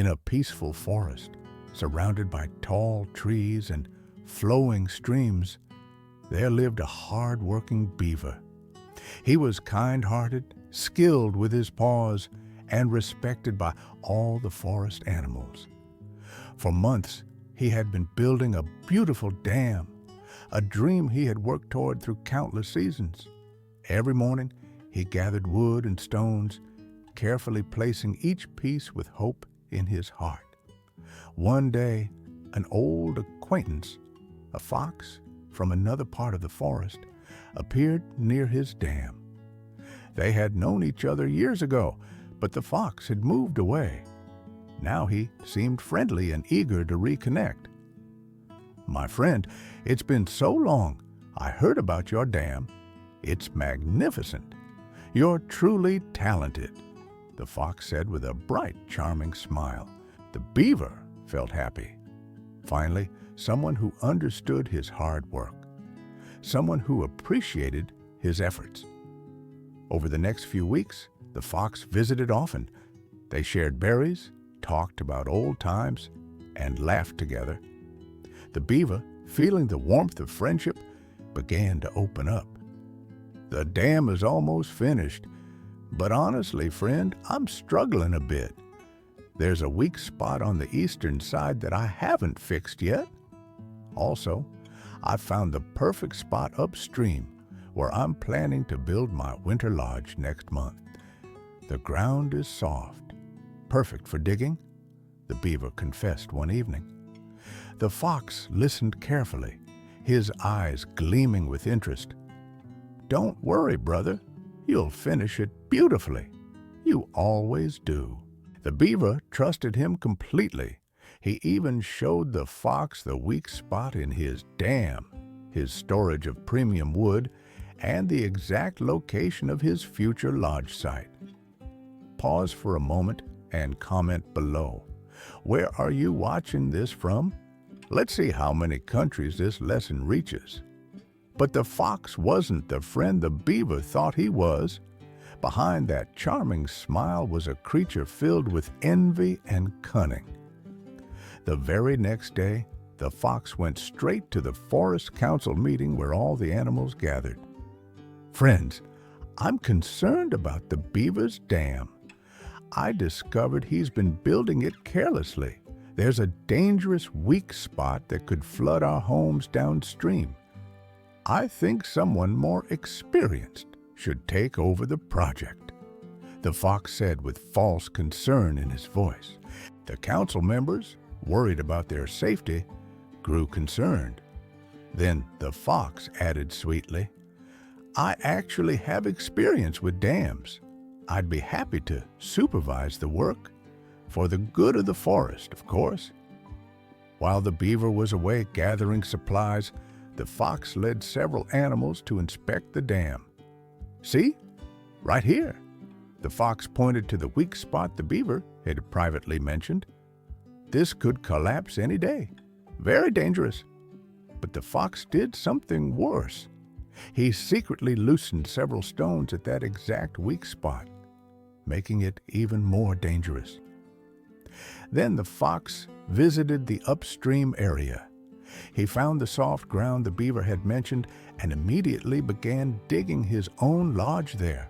In a peaceful forest, surrounded by tall trees and flowing streams, there lived a hard-working beaver. He was kind-hearted, skilled with his paws, and respected by all the forest animals. For months, he had been building a beautiful dam, a dream he had worked toward through countless seasons. Every morning, he gathered wood and stones, carefully placing each piece with hope in his heart. One day, an old acquaintance, a fox from another part of the forest, appeared near his dam. They had known each other years ago, but the fox had moved away. Now he seemed friendly and eager to reconnect. "My friend, it's been so long. I heard about your dam. It's magnificent. You're truly talented," the fox said with a bright, charming smile. The beaver felt happy. Finally, someone who understood his hard work, someone who appreciated his efforts. Over the next few weeks, the fox visited often. They shared berries, talked about old times, and laughed together. The beaver, feeling the warmth of friendship, began to open up. "The dam is almost finished, but honestly, friend, I'm struggling a bit. There's a weak spot on the eastern side that I haven't fixed yet. Also, I found the perfect spot upstream where I'm planning to build my winter lodge next month. The ground is soft, perfect for digging," the beaver confessed one evening. The fox listened carefully, his eyes gleaming with interest. "Don't worry, brother. You'll finish it beautifully. You always do." The beaver trusted him completely. He even showed the fox the weak spot in his dam, his storage of premium wood, and the exact location of his future lodge site. Pause for a moment and comment below. Where are you watching this from? Let's see how many countries this lesson reaches. But the fox wasn't the friend the beaver thought he was. Behind that charming smile was a creature filled with envy and cunning. The very next day, the fox went straight to the forest council meeting where all the animals gathered. "Friends, I'm concerned about the beaver's dam. I discovered he's been building it carelessly. There's a dangerous weak spot that could flood our homes downstream. I think someone more experienced should take over the project," the fox said with false concern in his voice. The council members, worried about their safety, grew concerned. Then the fox added sweetly, "I actually have experience with dams. I'd be happy to supervise the work, for the good of the forest, of course." While the beaver was away gathering supplies, the fox led several animals to inspect the dam. "See? Right here." The fox pointed to the weak spot the beaver had privately mentioned. "This could collapse any day. Very dangerous." But the fox did something worse. He secretly loosened several stones at that exact weak spot, making it even more dangerous. Then the fox visited the upstream area. He found the soft ground the beaver had mentioned and immediately began digging his own lodge there,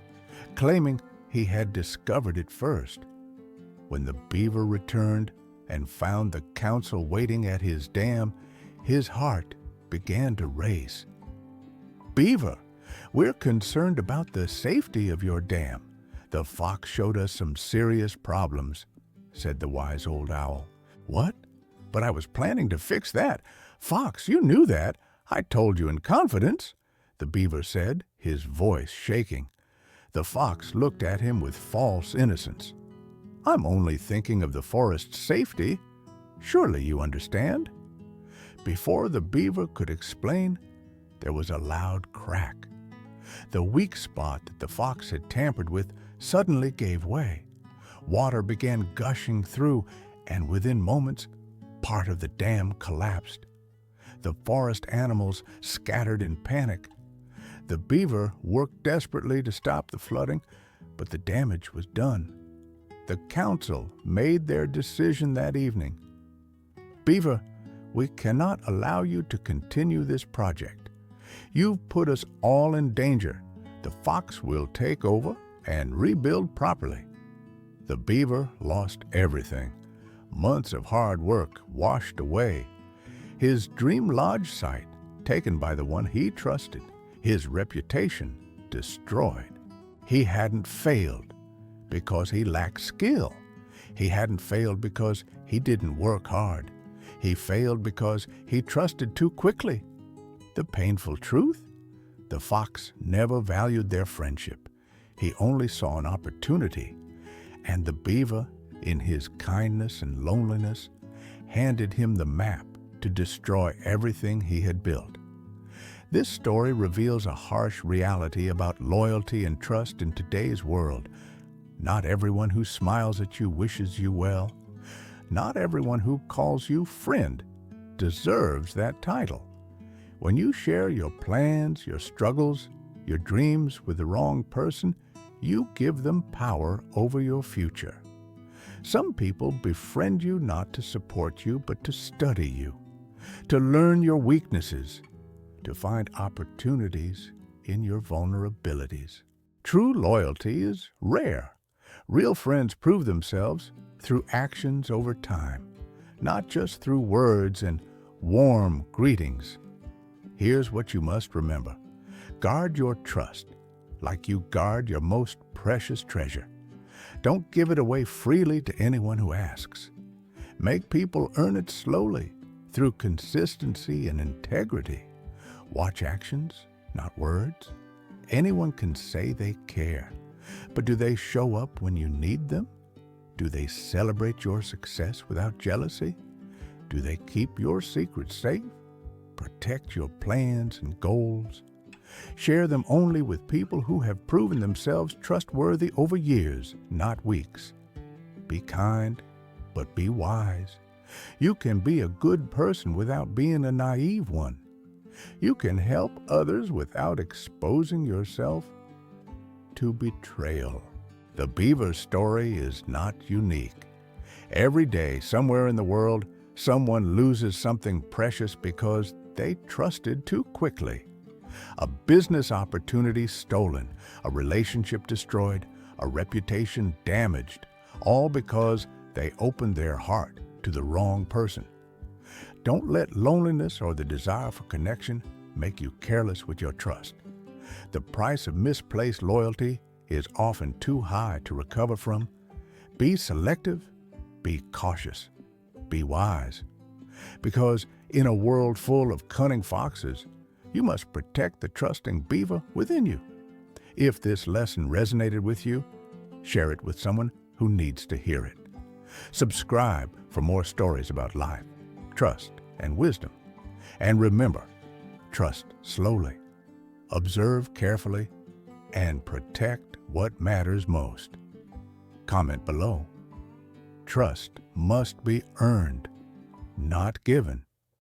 claiming he had discovered it first. When the beaver returned and found the council waiting at his dam, his heart began to race. "Beaver, we're concerned about the safety of your dam. The fox showed us some serious problems," said the wise old owl. "What? But I was planning to fix that. Fox, you knew that. I told you in confidence," the beaver said, his voice shaking. The fox looked at him with false innocence. "I'm only thinking of the forest's safety. Surely you understand." Before the beaver could explain, there was a loud crack. The weak spot that the fox had tampered with suddenly gave way. Water began gushing through, and within moments, part of the dam collapsed. The forest animals scattered in panic. The beaver worked desperately to stop the flooding, but the damage was done. the council made their decision that evening. Beaver, we cannot allow you to continue this project. You've put us all in danger. The fox will take over and rebuild properly. The beaver lost everything. Months of hard work washed away. His dream lodge site taken by the one he trusted. His reputation destroyed. He hadn't failed because he lacked skill. He hadn't failed because he didn't work hard. He failed because he trusted too quickly. The painful truth? The fox never valued their friendship. He only saw an opportunity. And the beaver, in his kindness and loneliness, handed him the map to destroy everything he had built. This story reveals a harsh reality about loyalty and trust in today's world. Not everyone who smiles at you wishes you well. Not everyone who calls you friend deserves that title. When you share your plans, your struggles, your dreams with the wrong person, you give them power over your future. Some people befriend you not to support you, but to study you, to learn your weaknesses, to find opportunities in your vulnerabilities. True loyalty is rare. Real friends prove themselves through actions over time, not just through words and warm greetings. Here's what you must remember. Guard your trust like you guard your most precious treasure. Don't give it away freely to anyone who asks. Make people earn it slowly through consistency and integrity. Watch actions, not words. Anyone can say they care, but do they show up when you need them? Do they celebrate your success without jealousy? Do they keep your secrets safe? Protect your plans and goals? Share them only with people who have proven themselves trustworthy over years, not weeks. Be kind, but be wise. You can be a good person without being a naive one. You can help others without exposing yourself to betrayal. The beaver story is not unique. Every day, somewhere in the world, someone loses something precious because they trusted too quickly. A business opportunity stolen, a relationship destroyed, a reputation damaged, all because they opened their heart to the wrong person. Don't let loneliness or the desire for connection make you careless with your trust. The price of misplaced loyalty is often too high to recover from. Be selective, be cautious, be wise. Because in a world full of cunning foxes, you must protect the trusting beaver within you. If this lesson resonated with you, share it with someone who needs to hear it. Subscribe for more stories about life, trust, and wisdom. And remember, trust slowly, observe carefully, and protect what matters most. Comment below. Trust must be earned, not given.